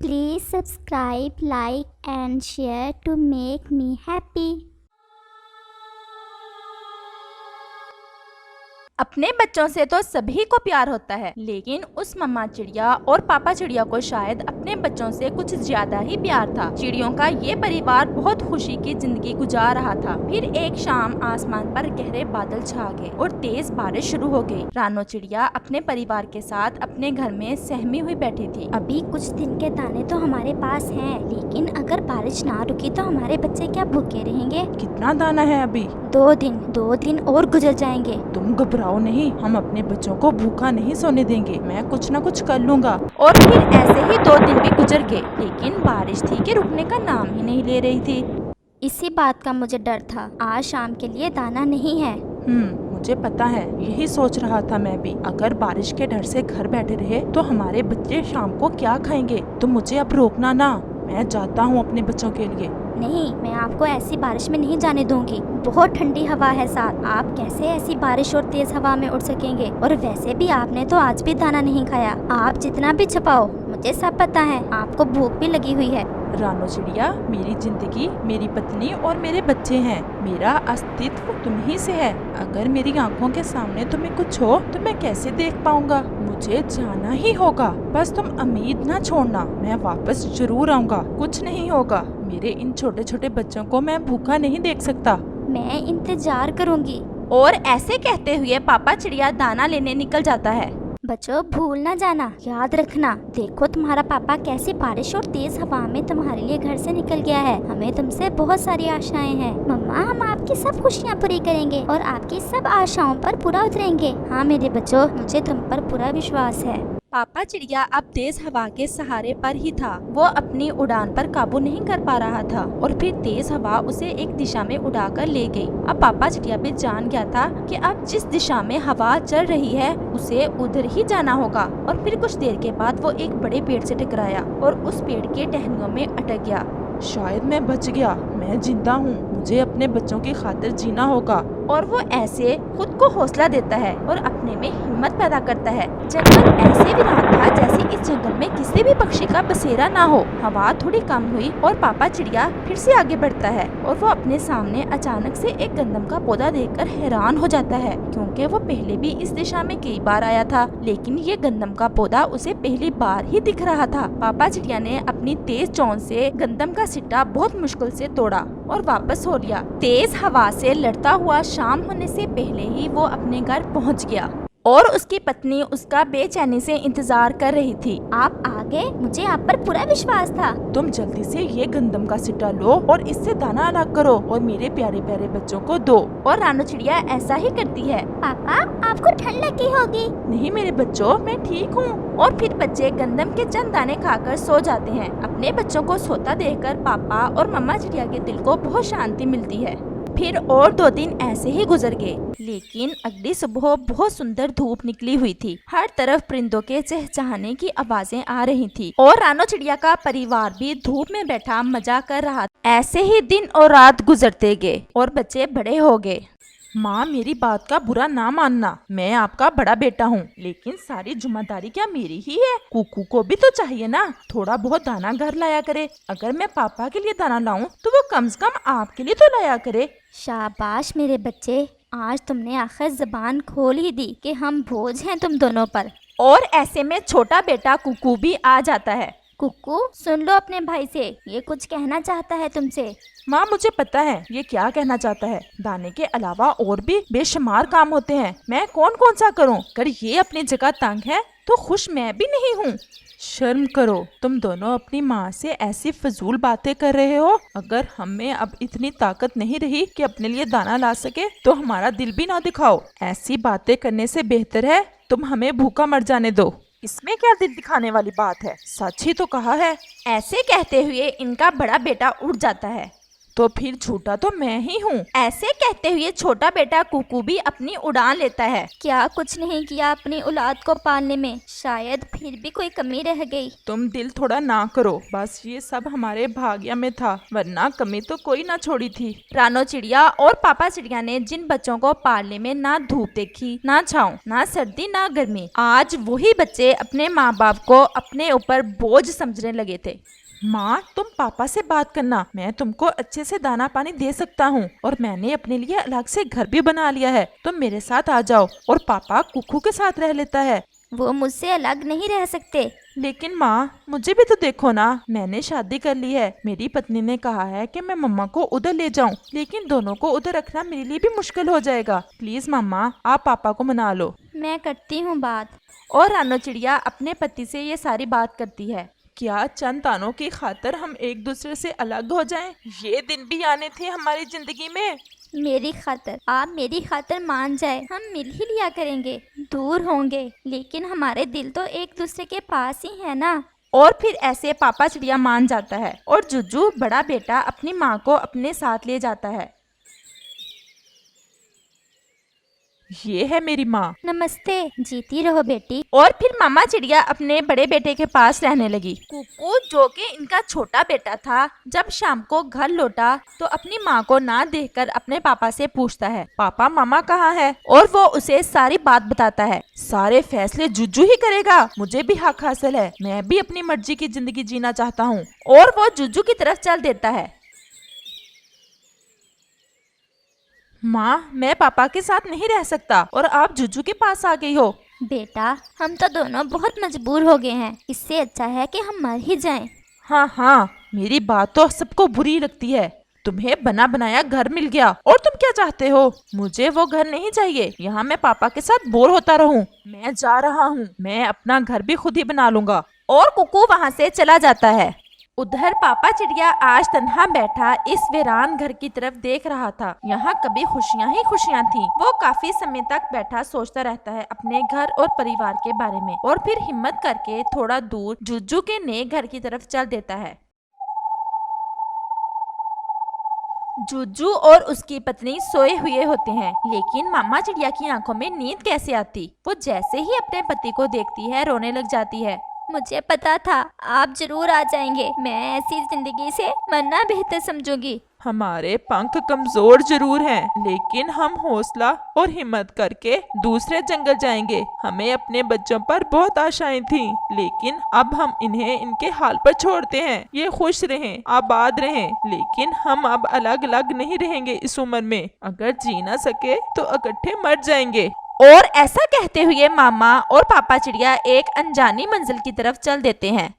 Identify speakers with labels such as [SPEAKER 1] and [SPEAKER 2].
[SPEAKER 1] Please subscribe, like and share to make me happy.
[SPEAKER 2] अपने बच्चों से तो सभी को प्यार होता है, लेकिन उस मम्मा चिड़िया और पापा चिड़िया को शायद अपने बच्चों से कुछ ज्यादा ही प्यार था। चिड़ियों का ये परिवार बहुत खुशी की जिंदगी गुजार रहा था। फिर एक शाम आसमान पर गहरे बादल छा गए और तेज बारिश शुरू हो गई। रानो चिड़िया अपने परिवार के साथ अपने घर में सहमी हुई बैठी थी।
[SPEAKER 1] अभी कुछ दिन के दाने तो हमारे पास हैं, लेकिन अगर बारिश ना रुकी तो हमारे बच्चे क्या भूखे रहेंगे?
[SPEAKER 3] कितना दाना है अभी?
[SPEAKER 1] 2 दिन और गुजर जाएंगे।
[SPEAKER 3] तुम घबराओ नहीं, हम अपने बच्चों को भूखा नहीं सोने देंगे। मैं कुछ न कुछ कर लूँगा।
[SPEAKER 2] और फिर ऐसे ही 2 दिन भी गुजर गए, लेकिन बारिश थी कि रुकने का नाम ही नहीं ले रही थी।
[SPEAKER 1] इसी बात का मुझे डर था। आज शाम के लिए दाना नहीं है।
[SPEAKER 3] मुझे पता है, यही सोच रहा था मैं भी। अगर बारिश के डर से घर बैठे रहे तो हमारे बच्चे शाम को क्या खाएंगे? तो मुझे अब रोकना ना, मैं जाता हूँ अपने बच्चों के लिए।
[SPEAKER 1] नहीं, मैं आपको ऐसी बारिश में नहीं जाने दूंगी। बहुत ठंडी हवा है साथ। आप कैसे ऐसी बारिश और तेज हवा में उड़ सकेंगे? और वैसे भी आपने तो आज भी दाना नहीं खाया। आप जितना भी छुपाओ, मुझे सब पता है। आपको भूख भी लगी हुई है।
[SPEAKER 3] रानो चिड़िया, मेरी जिंदगी, मेरी पत्नी और मेरे बच्चे हैं। मेरा अस्तित्व तुम ही से है। अगर मेरी आंखों के सामने तुम्हें कुछ हो तो मैं कैसे देख पाऊंगा? मुझे जाना ही होगा। बस तुम उम्मीद ना छोड़ना, मैं वापस जरूर आऊंगा। कुछ नहीं होगा। मेरे इन छोटे छोटे बच्चों को मैं भूखा नहीं देख सकता।
[SPEAKER 1] मैं इंतजार करूंगी।
[SPEAKER 2] और ऐसे कहते हुए पापा चिड़िया दाना लेने निकल जाता है।
[SPEAKER 1] बच्चों, भूल ना जाना, याद रखना। देखो तुम्हारा पापा कैसी बारिश और तेज हवा में तुम्हारे लिए घर से निकल गया है। हमें तुमसे बहुत सारी आशाएं हैं। मम्मा, हम आपकी सब खुशियां पूरी करेंगे और आपकी सब आशाओं पर पूरा उतरेंगे। हाँ मेरे बच्चों, मुझे तुम पर पूरा विश्वास है।
[SPEAKER 2] पापा चिड़िया अब तेज हवा के सहारे पर ही था। वो अपनी उड़ान पर काबू नहीं कर पा रहा था और फिर तेज हवा उसे एक दिशा में उड़ाकर ले गई। अब पापा चिड़िया भी जान गया था कि अब जिस दिशा में हवा चल रही है उसे उधर ही जाना होगा। और फिर कुछ देर के बाद वो एक बड़े पेड़ से टकराया और उस पेड़ के टहनियों में अटक गया।
[SPEAKER 3] शायद मैं बच गया। मैं जिंदा हूँ। मुझे अपने बच्चों की खातिर जीना होगा।
[SPEAKER 2] और वो ऐसे खुद को हौसला देता है और अपने में हिम्मत पैदा करता है। जंगल ऐसे वीरान था जैसे इस जंगल में किसी भी पक्षी का बसेरा ना हो। हवा थोड़ी कम हुई और पापा चिड़िया फिर से आगे बढ़ता है और वो अपने सामने अचानक से एक गंदम का पौधा देखकर हैरान हो जाता है, क्योंकि वो पहले भी इस दिशा में कई बार आया था, लेकिन ये गंदम का पौधा उसे पहली बार ही दिख रहा था। पापा चिड़िया ने अपनी तेज चोंच से गंदम का सिट्टा बहुत मुश्किल से तोड़ा और वापस हो लिया। तेज हवा से लड़ता हुआ शाम होने से पहले ही वो अपने घर पहुंच गया और उसकी पत्नी उसका बेचैनी से इंतजार कर रही थी।
[SPEAKER 1] आप आ गए, मुझे आप पर पूरा विश्वास था।
[SPEAKER 3] तुम जल्दी से ये गंदम का सिट्टा लो और इससे दाना अलग करो और मेरे प्यारे प्यारे बच्चों को दो।
[SPEAKER 2] और रानो चिड़िया ऐसा ही करती है।
[SPEAKER 1] पापा, आपको ठंड लगी होगी।
[SPEAKER 3] नहीं मेरे बच्चों, मैं ठीक हूँ।
[SPEAKER 2] और फिर बच्चे गंदम के चंद दाने खाकर सो जाते हैं। अपने बच्चों को सोता देखकर पापा और मम्मा चिड़िया के दिल को बहुत शांति मिलती है। फिर और 2 दिन ऐसे ही गुजर गए, लेकिन अगली सुबह बहुत सुंदर धूप निकली हुई थी। हर तरफ परिंदों के चहचहाने की आवाजें आ रही थी और रानो चिड़िया का परिवार भी धूप में बैठा मजा कर रहा था। ऐसे ही दिन और रात गुजरते गए और बच्चे बड़े हो गए।
[SPEAKER 3] माँ, मेरी बात का बुरा ना मानना, मैं आपका बड़ा बेटा हूँ, लेकिन सारी जिम्मेदारी क्या मेरी ही है? कुकू को भी तो चाहिए ना, थोड़ा बहुत दाना घर लाया करे। अगर मैं पापा के लिए दाना लाऊं तो वो कम से कम आपके लिए तो लाया करे।
[SPEAKER 1] शाबाश मेरे बच्चे, आज तुमने आखिर जबान खोल ही दी कि हम बोझ हैं तुम दोनों पर।
[SPEAKER 2] और ऐसे में छोटा बेटा कुकू भी आ जाता है।
[SPEAKER 1] कुकू, सुन लो अपने भाई से, ये कुछ कहना चाहता है तुमसे।
[SPEAKER 3] माँ, मुझे पता है ये क्या कहना चाहता है। दाने के अलावा और भी बेशुमार काम होते हैं, मैं कौन कौन सा करूँ? अगर ये अपनी जगह तंग है तो खुश मैं भी नहीं हूँ। शर्म करो, तुम दोनों अपनी माँ से ऐसी फजूल बातें कर रहे हो। अगर हमें अब इतनी ताकत नहीं रही कि अपने लिए दाना ला सके तो हमारा दिल भी ना दिखाओ। ऐसी बातें करने से बेहतर है तुम हमें भूखा मर जाने दो। इसमें क्या दिल दिखाने वाली बात है? सच ही तो कहा है।
[SPEAKER 2] ऐसे कहते हुए इनका बड़ा बेटा उठ जाता है।
[SPEAKER 3] तो फिर झूठा तो मैं ही हूँ।
[SPEAKER 2] ऐसे कहते हुए छोटा बेटा कुकू भी अपनी उड़ान लेता है।
[SPEAKER 1] क्या कुछ नहीं किया अपनी औलाद को पालने में, शायद फिर भी कोई कमी रह गई।
[SPEAKER 3] तुम दिल थोड़ा ना करो, बस ये सब हमारे भाग्य में था, वरना कमी तो कोई ना छोड़ी थी।
[SPEAKER 2] रानो चिड़िया और पापा चिड़िया ने जिन बच्चों को पालने में ना धूप देखी, ना छाँव, ना सर्दी, ना गर्मी, आज वही बच्चे अपने माँ बाप को अपने ऊपर बोझ समझने लगे थे।
[SPEAKER 3] माँ, तुम पापा से बात करना, मैं तुमको अच्छे से दाना पानी दे सकता हूँ और मैंने अपने लिए अलग से घर भी बना लिया है। तुम मेरे साथ आ जाओ और पापा कुकू के साथ रह लेता है।
[SPEAKER 1] वो मुझसे अलग नहीं रह सकते।
[SPEAKER 3] लेकिन माँ, मुझे भी तो देखो ना, मैंने शादी कर ली है। मेरी पत्नी ने कहा है कि मैं मम्मा को उधर ले जाऊं, लेकिन दोनों को उधर रखना मेरे लिए भी मुश्किल हो जाएगा। प्लीज मम्मा, आप पापा को मना लो।
[SPEAKER 1] मैं करती हूँ बात।
[SPEAKER 2] और रानो चिड़िया अपने पति से ये सारी बात करती है।
[SPEAKER 3] क्या चंद तानों की खातर हम एक दूसरे से अलग हो जाएं? ये दिन भी आने थे हमारी जिंदगी में।
[SPEAKER 1] मेरी खातर, आप मेरी खातर मान जाए, हम मिल ही लिया करेंगे। दूर होंगे लेकिन हमारे दिल तो एक दूसरे के पास ही है ना।
[SPEAKER 2] और फिर ऐसे पापा चिड़िया मान जाता है और जुज्जू बड़ा बेटा अपनी माँ को अपने साथ ले जाता है।
[SPEAKER 3] ये है मेरी माँ।
[SPEAKER 1] नमस्ते, जीती रहो बेटी।
[SPEAKER 2] और फिर मामा चिड़िया अपने बड़े बेटे के पास रहने लगी। कुकू, जो कि इनका छोटा बेटा था, जब शाम को घर लौटा तो अपनी माँ को ना देखकर अपने पापा से पूछता है, पापा मामा कहाँ है? और वो उसे सारी बात बताता है। सारे फैसले जुज्जू ही करेगा, मुझे भी हक हासिल है, मैं भी अपनी मर्जी की जिंदगी जीना चाहता हूँ। और वो जुज्जू की तरफ चल देता है।
[SPEAKER 3] माँ, मैं पापा के साथ नहीं रह सकता और आप जुज्जू के पास आ गई हो।
[SPEAKER 1] बेटा, हम तो दोनों बहुत मजबूर हो गए हैं, इससे अच्छा है कि हम मर ही जाएं।
[SPEAKER 3] हाँ, मेरी बात तो सबको बुरी लगती है। तुम्हें बना बनाया घर मिल गया और तुम क्या चाहते हो? मुझे वो घर नहीं चाहिए, यहाँ मैं पापा के साथ बोर होता रहूं। मैं जा रहा हूँ, मैं अपना घर भी खुद ही बना लूंगा।
[SPEAKER 2] और कुकू वहाँ से चला जाता है। उधर पापा चिड़िया आज तन्हा बैठा इस वीरान घर की तरफ देख रहा था। यहाँ कभी खुशियाँ ही खुशियाँ थीं। वो काफी समय तक बैठा सोचता रहता है अपने घर और परिवार के बारे में, और फिर हिम्मत करके थोड़ा दूर जुज्जू के नए घर की तरफ चल देता है। जुज्जू और उसकी पत्नी सोए हुए होते हैं, लेकिन मामा चिड़िया की आंखों में नींद कैसे आती। वो जैसे ही अपने पति को देखती है रोने लग जाती है।
[SPEAKER 1] मुझे पता था आप जरूर आ जाएंगे, मैं ऐसी जिंदगी से मरना बेहतर समझूंगी।
[SPEAKER 3] हमारे पंख कमजोर जरूर हैं, लेकिन हम हौसला और हिम्मत करके दूसरे जंगल जाएंगे। हमें अपने बच्चों पर बहुत आशाएं थीं, लेकिन अब हम इन्हें इनके हाल पर छोड़ते हैं। ये खुश रहें, आबाद रहें, लेकिन हम अब अलग अलग नहीं रहेंगे इस उम्र में। अगर जी ना सके तो इकट्ठे मर जाएंगे।
[SPEAKER 2] और ऐसा कहते हुए मामा और पापा चिड़िया एक अनजानी मंजिल की तरफ चल देते हैं।